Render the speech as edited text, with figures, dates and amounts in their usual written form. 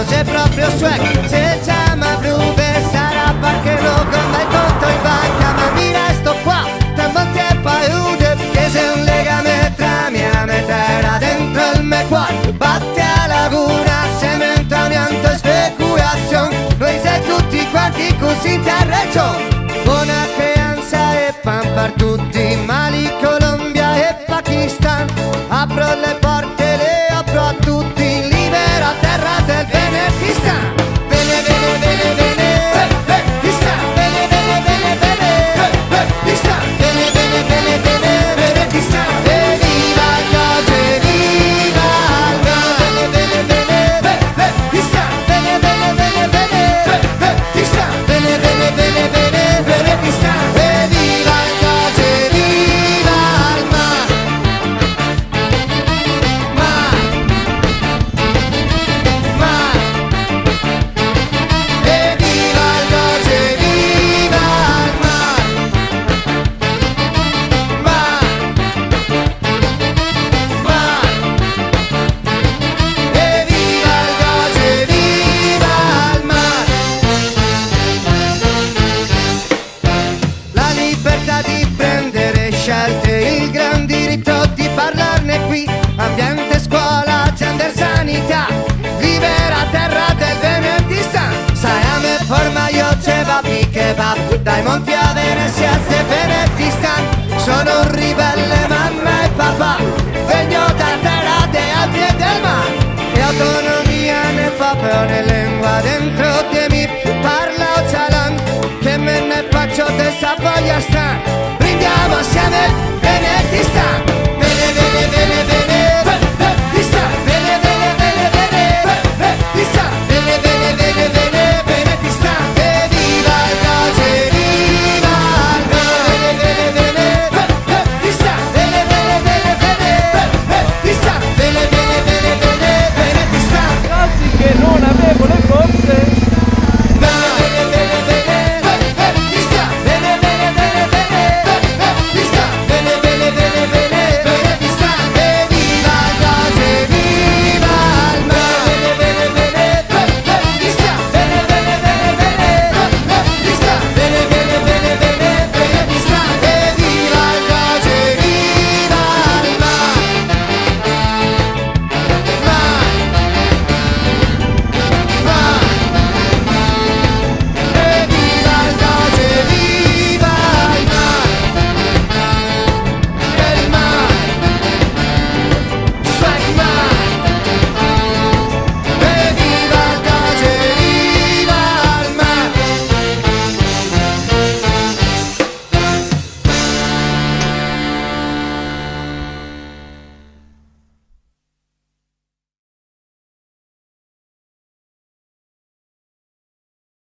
C'è proprio swag, se chiama Bluebird sarà perché lo conta il conto in banca, ma mi resto qua, tra molti e palude, che sei un legame tra mia metà dentro il mio cuore, batte a laguna, cemento, amianto e speculazione, noi sei tutti quanti così in terra, buona creanza e pan per tutti, Mali, Colombia e Pakistan, apro le porte, le apro a tutti, libera terra del Benedistan. Bene, bene, bene, bene, Benedistan. Bene, bene, bene, bene, Benedistan. Bene, bene, bene, bene, Benedistan. E viva il Doge, viva il Doge. Bene, bene, bene, Benedistan. Bene, bene, bene, bene, Benedistan. Bene, bene, bene, bene, Benedistan. E viva il Doge, viva il mar. Il gran diritto di parlarne qui, ambiente, scuola, gender, sanità, libera terra del Benedistan. Sai a me forma io ce va kebab, dai monti a